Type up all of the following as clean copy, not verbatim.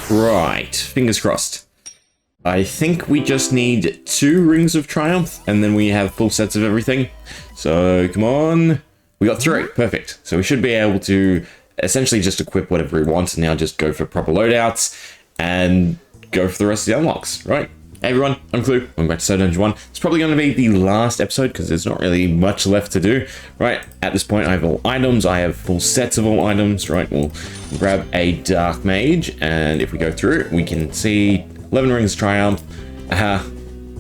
Right, fingers crossed. I think we just need 2 Rings of Triumph, and then we have full sets of everything. So, come on. We got 3, perfect. So we should be able to essentially just equip whatever we want, and now just go for proper loadouts, and go for the rest of the unlocks, right? Hey everyone, I'm Clue, welcome back to So Dungeon 1. It's probably going to be the last episode, because there's not really much left to do, right? At this point, I have all items, I have full sets of all items, right? We'll grab a Dark Mage, and if we go through, we can see 11 Rings of Triumph.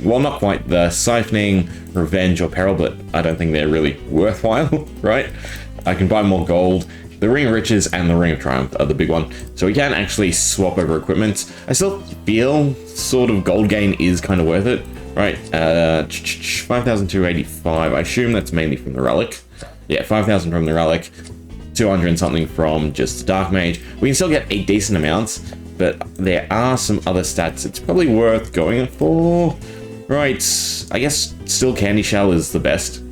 Well, not quite the Siphoning, Revenge, or Peril, but I don't think they're really worthwhile, right? I can buy more gold. The Ring of Riches and the Ring of Triumph are the big one. So we can actually swap over equipment. I still feel sort of gold gain is kind of worth it, right? 5,285. I assume that's mainly from the Relic. Yeah, 5,000 from the Relic. 200 and something from just the Dark Mage. We can still get a decent amount, but there are some other stats it's probably worth going for. Right, I guess still Candy Shell is the best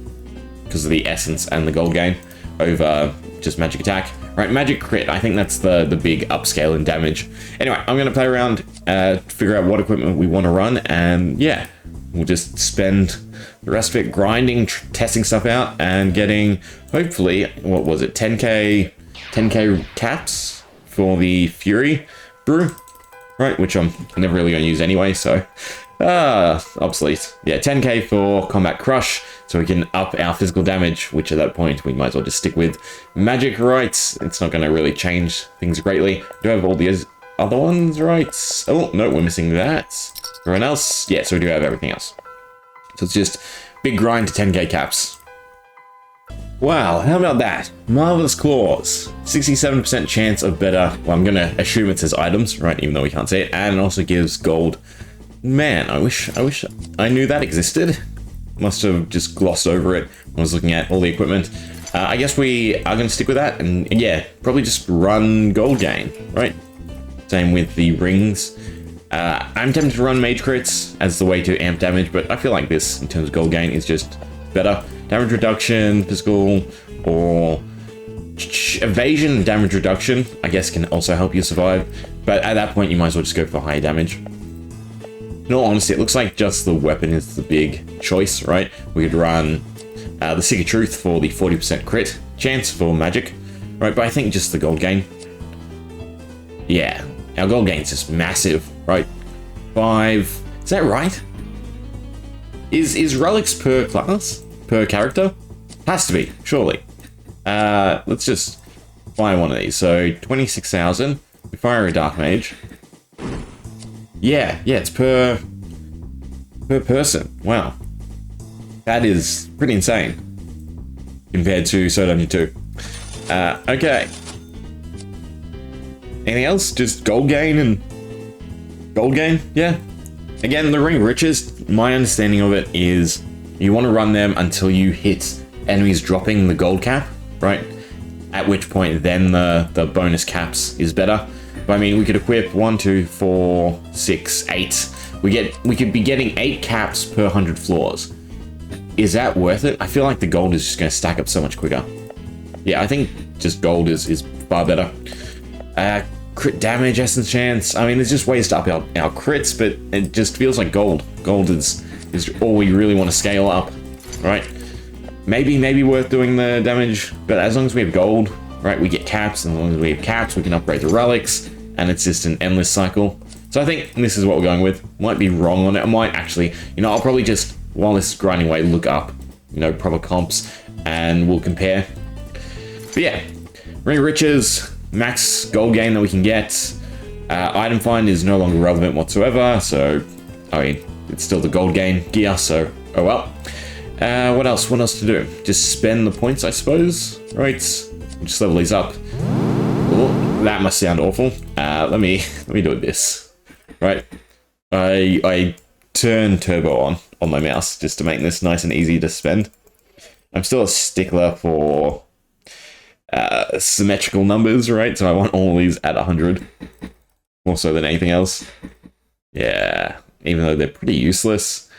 because of the essence and the gold gain over just magic attack. Right, magic crit, I think that's the big upscale in damage. Anyway, I'm going to play around, figure out what equipment we want to run, and yeah, we'll just spend the rest of it grinding, testing stuff out, and getting, hopefully, what was it, 10k caps for the Fury Brew, right, which I'm never really going to use anyway, so obsolete. Yeah, 10k for Combat Crush, so we can up our physical damage, which at that point we might as well just stick with magic, right? It's not going to really change things greatly. Do I have all the other ones, right? Oh, no, we're missing that. Everyone else? Yeah, so we do have everything else. So it's just big grind to 10k caps. Wow, how about that? Marvelous Claws. 67% chance of better, well, I'm going to assume it says items, right, even though we can't see it, and it also gives gold. Man, I wish I knew that existed. Must have just glossed over it when I was looking at all the equipment. I guess we are going to stick with that, and yeah, probably just run gold gain, right? Same with the rings. I'm tempted to run mage crits as the way to amp damage, but I feel like this, in terms of gold gain, is just better. Damage reduction, physical, or evasion and damage reduction, I guess, can also help you survive. But at that point, you might as well just go for higher damage. In all honesty, it looks like just the weapon is the big choice, right? We could run the Seeker Truth for the 40% crit chance for magic, right? But I think just the gold gain. Yeah, our gold gain is just massive, right? 5, is that right? Is relics per class? Per character? Has to be, surely. Let's just buy one of these. So 26,000, we fire a Dark Mage. Yeah, it's per person. Wow. That is pretty insane compared to So Dungeon 2. Okay. Anything else? Just gold gain and gold gain? Yeah. Again, the Ring of Riches, my understanding of it is you want to run them until you hit enemies dropping the gold cap, right? At which point then the bonus caps is better. But I mean, we could equip 1, 2, 4, 6, 8. We could be getting 8 caps per 100 floors. Is that worth it? I feel like the gold is just going to stack up so much quicker. Yeah, I think just gold is far better. Crit damage, essence chance. I mean, there's just ways to up our crits, but it just feels like gold. Gold is all we really want to scale up, right? Maybe worth doing the damage, but as long as we have gold, right, we get caps, and as long as we have caps, we can upgrade the relics, and it's just an endless cycle. So I think this is what we're going with. Might be wrong on it. I might actually, I'll probably just, while this is grinding away, look up, proper comps, and we'll compare. But yeah, Ring of Riches, max gold gain that we can get. Item find is no longer relevant whatsoever, so, I mean, it's still the gold gain gear, so, oh well. What else to do? Just spend the points, I suppose, right? Just level these up. Oh, that must sound awful. Let me do this. Right. I turn turbo on my mouse just to make this nice and easy to spend. I'm still a stickler for symmetrical numbers, right? So I want all these at 100 more so than anything else. Yeah, even though they're pretty useless.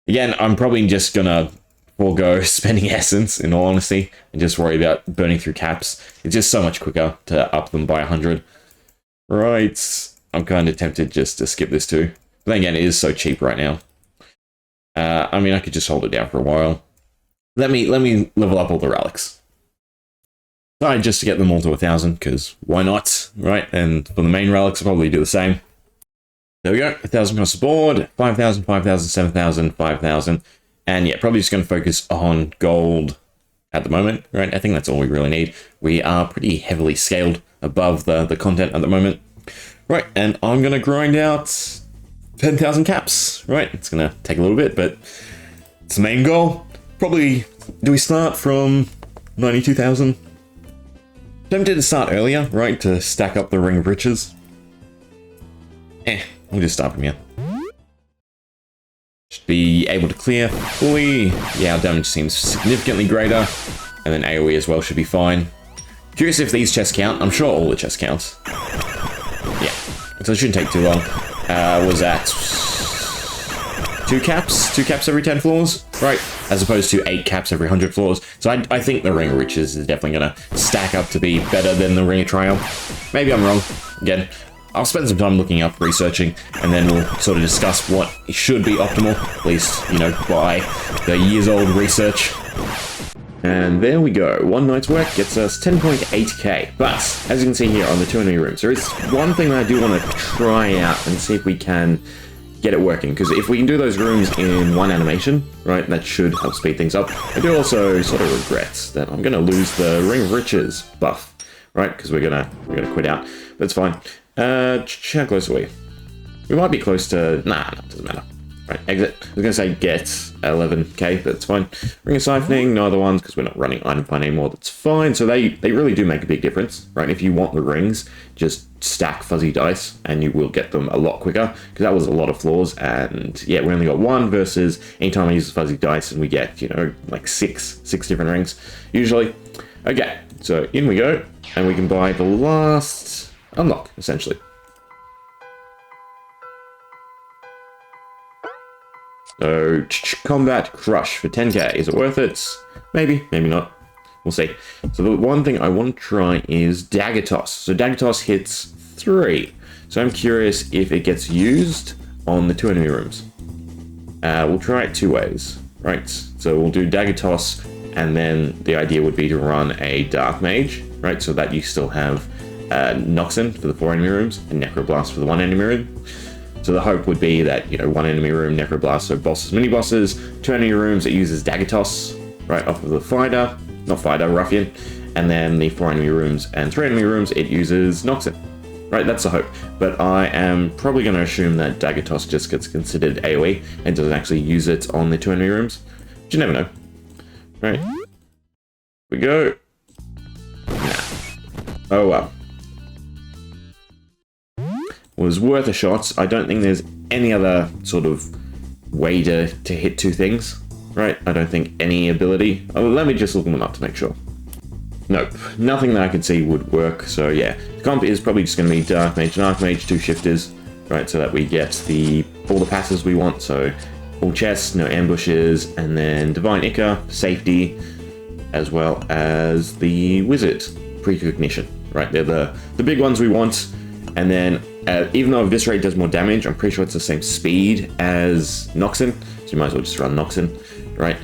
Again, I'm probably just gonna forego spending essence, in all honesty, and just worry about burning through caps. It's just so much quicker to up them by 100. Right. I'm kind of tempted just to skip this too. But then again, it is so cheap right now. I mean, I could just hold it down for a while. Let me level up all the relics. Sorry, just to get them all to 1,000, because why not, right? And for the main relics, I'll probably do the same. There we go, 1,000 across the board, 5,000, 5,000, 7,000, 5,000. And yeah, probably just going to focus on gold at the moment, right? I think that's all we really need. We are pretty heavily scaled above the content at the moment. Right, and I'm going to grind out 10,000 caps, right? It's going to take a little bit, but it's the main goal. Probably, do we start from 92,000? Tempted to start earlier, right, to stack up the Ring of Riches. We'll just start from here. Should be able to clear fully. Yeah, our damage seems significantly greater. And then AoE as well should be fine. Curious if these chests count. I'm sure all the chests count. Yeah, so it shouldn't take too long. Was that 2 caps? 2 caps every 10 floors, right? As opposed to 8 caps every 100 floors. So I think the Ring of Riches is definitely going to stack up to be better than the Ring of Triumph. Maybe I'm wrong. Again, I'll spend some time looking up, researching, and then we'll sort of discuss what should be optimal, at least, you know, by the years-old research. And there we go. One night's work gets us 10.8k. But, as you can see here on the 2 enemy rooms, there is one thing that I do want to try out and see if we can get it working. Because if we can do those rooms in one animation, right, that should help speed things up. I do also sort of regret that I'm going to lose the Ring of Riches buff, right, because we're gonna quit out. But it's fine. How close are we? We might be close to... Nah, it doesn't matter. Right, exit. I was going to say get 11k, but it's fine. Ring of Siphoning, no other ones, because we're not running item find anymore. That's fine. So they really do make a big difference, right? If you want the rings, just stack fuzzy dice, and you will get them a lot quicker, because that was a lot of floors, and yeah, we only got 1 versus anytime I use fuzzy dice, and we get, you know, like six different rings, usually. Okay, so in we go, and we can buy the last unlock, essentially. So, Combat Crush for 10k. Is it worth it? Maybe, maybe not. We'll see. So the one thing I want to try is Dagger Toss. So Dagger Toss hits 3. So I'm curious if it gets used on the 2 enemy rooms. We'll try it 2 ways, right? So we'll do Dagger Toss, and then the idea would be to run a Dark Mage, right? So that you still have Noxin for the 4 enemy rooms and Necroblast for the 1 enemy room. So the hope would be that, you know, 1 enemy room, Necroblast, so bosses, mini-bosses, 2 enemy rooms, it uses Dagger Toss, right, off of the Fighter, not Fighter, Ruffian, and then the 4 enemy rooms and 3 enemy rooms, it uses Noxin, right, that's the hope. But I am probably going to assume that Dagger Toss just gets considered AoE and doesn't actually use it on the 2 enemy rooms, but you never know, right, here we go, nah. Oh well. Was worth a shot. I don't think there's any other sort of way to hit 2 things, right? I don't think any ability. Oh, let me just look them up to make sure. Nope, nothing that I could see would work. So yeah, the comp is probably just going to be Dark Mage, 2 shifters, right? So that we get all the passes we want. So all chests, no ambushes, and then Divine Ichor, safety, as well as the Wizard, Precognition, right? They're the big ones we want. And then, even though Eviscerate does more damage, I'm pretty sure it's the same speed as Noxin, so you might as well just run Noxin, right?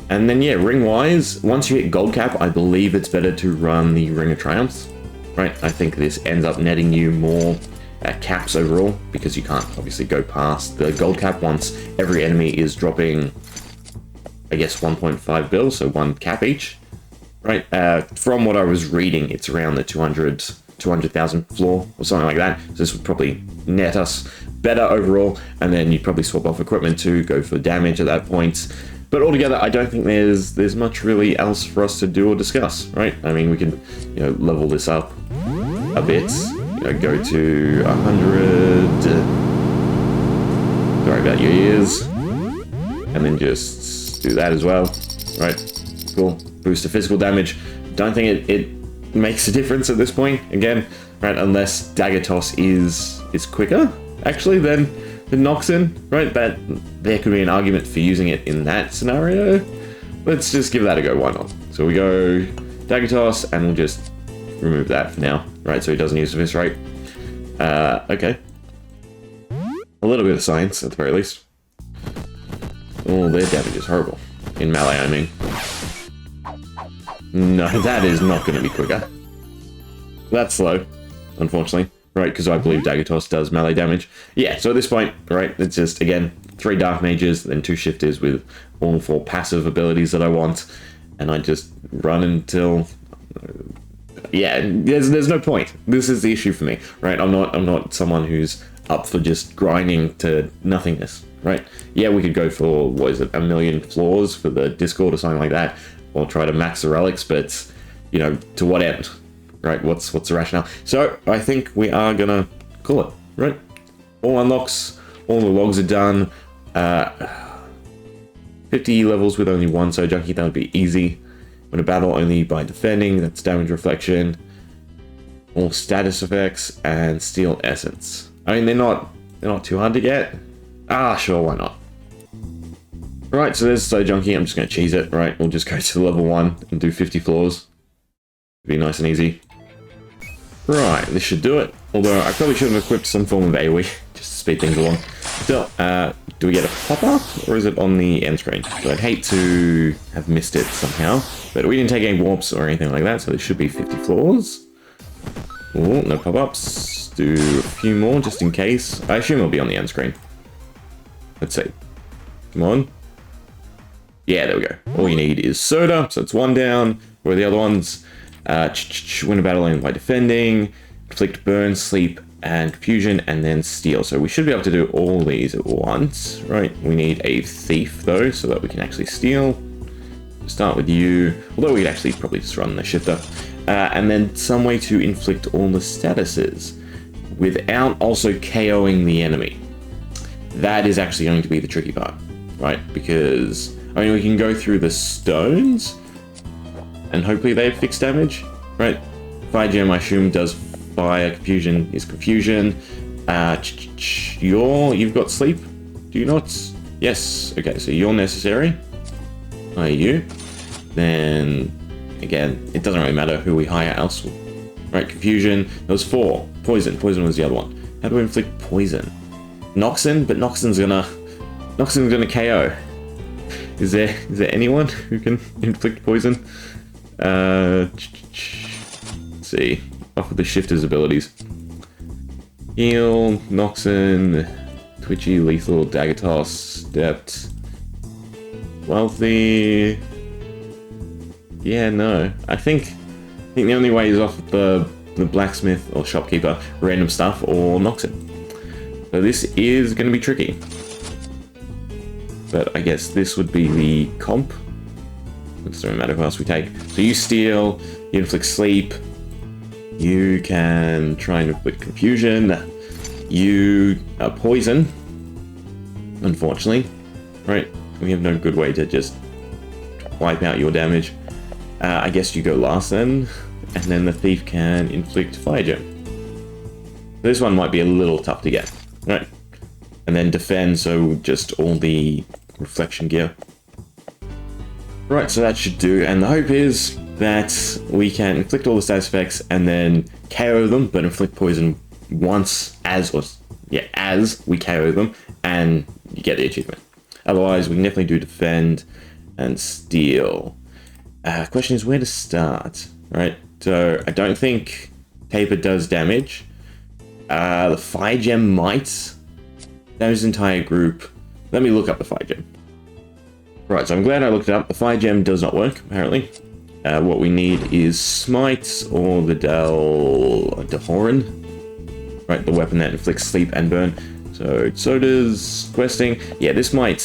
And then, yeah, ring-wise, once you hit Gold Cap, I believe it's better to run the Ring of Triumphs, right? I think this ends up netting you more caps overall, because you can't obviously go past the Gold Cap once every enemy is dropping, I guess, 1.5 bill, so 1 cap each, right? From what I was reading, it's around the 200,000 floor or something like that. So this would probably net us better overall, and then you'd probably swap off equipment to go for damage at that point. But altogether, I don't think there's much really else for us to do or discuss, right? I mean, we can, you know, level this up a bit, you know, go to 100. Sorry about your ears, and then just do that as well, right? Cool. Boost to physical damage. Don't think it makes a difference at this point, again, right, unless Dagger Toss is quicker, actually, than Noxin, right? That there could be an argument for using it in that scenario. Let's just give that a go, why not? So we go Dagger Toss, and we'll just remove that for now, right, so he doesn't use Eviscerate. Okay, A little bit of science, at the very least. Oh, their damage is horrible. In melee, I mean. No, that is not going to be quicker. That's slow, unfortunately. Right, because I believe Dagger Toss does melee damage. Yeah, so at this point, right, it's just, again, 3 Dark Mages, then 2 Shifters with all 4 passive abilities that I want. And I just run until... yeah, there's no point. This is the issue for me, right? I'm not someone who's up for just grinding to nothingness, right? Yeah, we could go for, what is it, 1,000,000 floors for the Discord or something like that, or try to max the relics, but, you know, to what end? Right, what's the rationale? So, I think we are gonna call it, right? All unlocks, all the logs are done. 50 levels with only 1 So Junkie, that would be easy. Win a battle only by defending, that's damage reflection. All status effects, and Steel Essence. I mean, they're not too hard to get. Ah, sure, why not? Right, so there's So Junkie, I'm just gonna cheese it, right? We'll just go to level 1 and do 50 floors. Be nice and easy. Right, this should do it. Although I probably should have equipped some form of AoE just to speed things along. Still, do we get a pop-up or is it on the end screen? So I'd hate to have missed it somehow, but we didn't take any warps or anything like that, so there should be 50 floors. Oh, no pop-ups. Do a few more just in case. I assume it'll be on the end screen. Let's see. Come on. Yeah, there we go. All you need is soda, so it's 1 down. Where are the other ones? Win a battle only by defending, inflict burn, sleep, and confusion, and then steal. So we should be able to do all these at once, right? We need a thief though, so that we can actually steal. Start with you, although we could actually probably just run the shifter. And then some way to inflict all the statuses without also KOing the enemy. That is actually going to be the tricky part, right? Because, I mean, we can go through the stones, and hopefully they have fixed damage, right? Fire Gem, I assume, does fire. Confusion is confusion. You've got sleep, do you not? Yes, okay, so you're necessary. Are you? Then, again, it doesn't really matter who we hire else. Right, confusion, there was 4. Poison was the other one. How do we inflict poison? Noxin, but Noxin's gonna KO. Is there anyone who can inflict poison? Let's see. Off with the shifter's abilities. Heal, Noxin, Twitchy, Lethal, Dagger Toss, Adept, Wealthy. Yeah, no. I think the only way is off the blacksmith or shopkeeper, random stuff, or Noxin. So this is going to be tricky. But I guess this would be the comp. It doesn't matter who else we take. So you steal, you inflict sleep, you can try and inflict confusion, you poison, unfortunately. Right? We have no good way to just wipe out your damage. I guess you go last then, and then the thief can inflict fire gem. This one might be a little tough to get, right? And then defend, so just all the reflection gear. Right, so that should do, and the hope is that we can inflict all the status effects and then KO them, but inflict poison once as we KO them, and you get the achievement. Otherwise, we can definitely do defend and steal. Question is where to start, right? So I don't think Taper does damage. The fire gem might damage the entire group. Let me look up the fire gem. Right, so I'm glad I looked it up. The fire gem does not work, apparently. What we need is Smite or the Delhoran. Right, the weapon that inflicts sleep and burn. So Soda's questing. Yeah, this might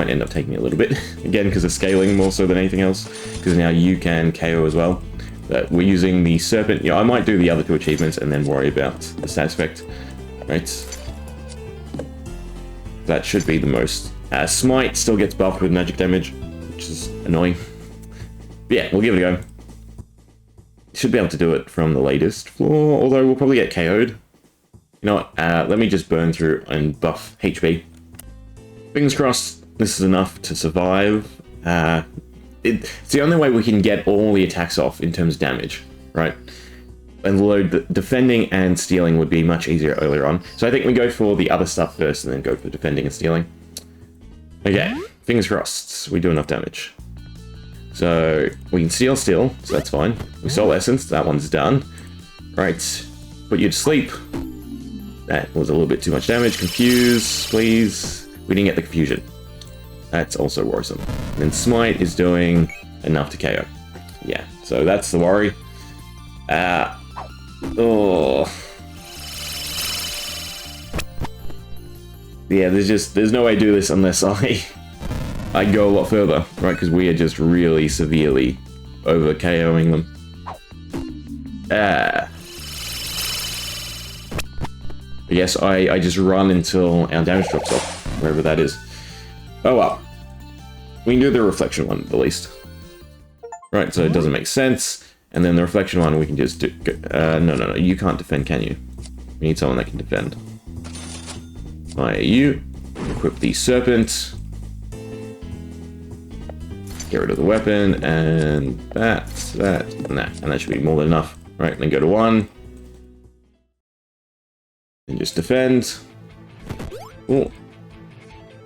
end up taking a little bit. Again, because of scaling more so than anything else. Because now you can KO as well. But we're using the Serpent. Yeah, I might do the other 2 achievements and then worry about the status effect. Right. That should be the most. Smite still gets buffed with magic damage, which is annoying. But yeah, we'll give it a go. Should be able to do it from the latest floor, although we'll probably get KO'd. You know what, let me just burn through and buff HP. Fingers crossed this is enough to survive. It's the only way we can get all the attacks off in terms of damage, right? and load the defending and stealing would be much easier earlier on. So I think we go for the other stuff first and then go for defending and stealing. Okay, fingers crossed. We do enough damage. So we can steal, so that's fine. We stole essence, that one's done. Right, put you to sleep. That was a little bit too much damage. Confuse, please. We didn't get the confusion. That's also worrisome. And then smite is doing enough to KO. Yeah, so that's the worry. Oh. Yeah, there's no way to do this unless I go a lot further, right? Because we are just really severely over KOing them. I guess I just run until our damage drops off, wherever that is. Oh well. We can do the reflection one, at least. Right, so it doesn't make sense. And then the reflection one, we can just do... No, you can't defend, can you? We need someone that can defend. Fire you. Equip the serpent. Get rid of the weapon, and that, and that. And that should be more than enough. Right, then go to 1. And just defend. Oh,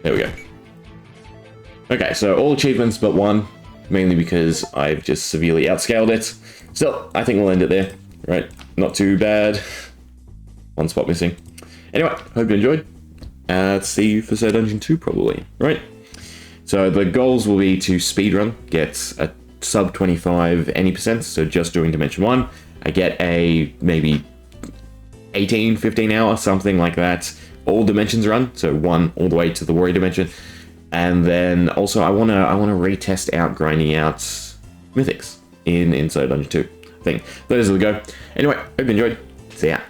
there we go. Okay, so all achievements but 1, mainly because I've just severely outscaled it. Still, I think we'll end it there. Right, not too bad. 1 spot missing. Anyway, hope you enjoyed. See you for Sir Dungeon 2 probably. Right. So the goals will be to speedrun, get a sub 25 any percent, so just doing Dimension 1. I get a maybe 18, 15 hour, something like that. All dimensions run, so 1 all the way to the Warrior Dimension. And then also I wanna retest out grinding out mythics in Sir Dungeon 2. I think those are the go. Anyway, hope you enjoyed. See ya.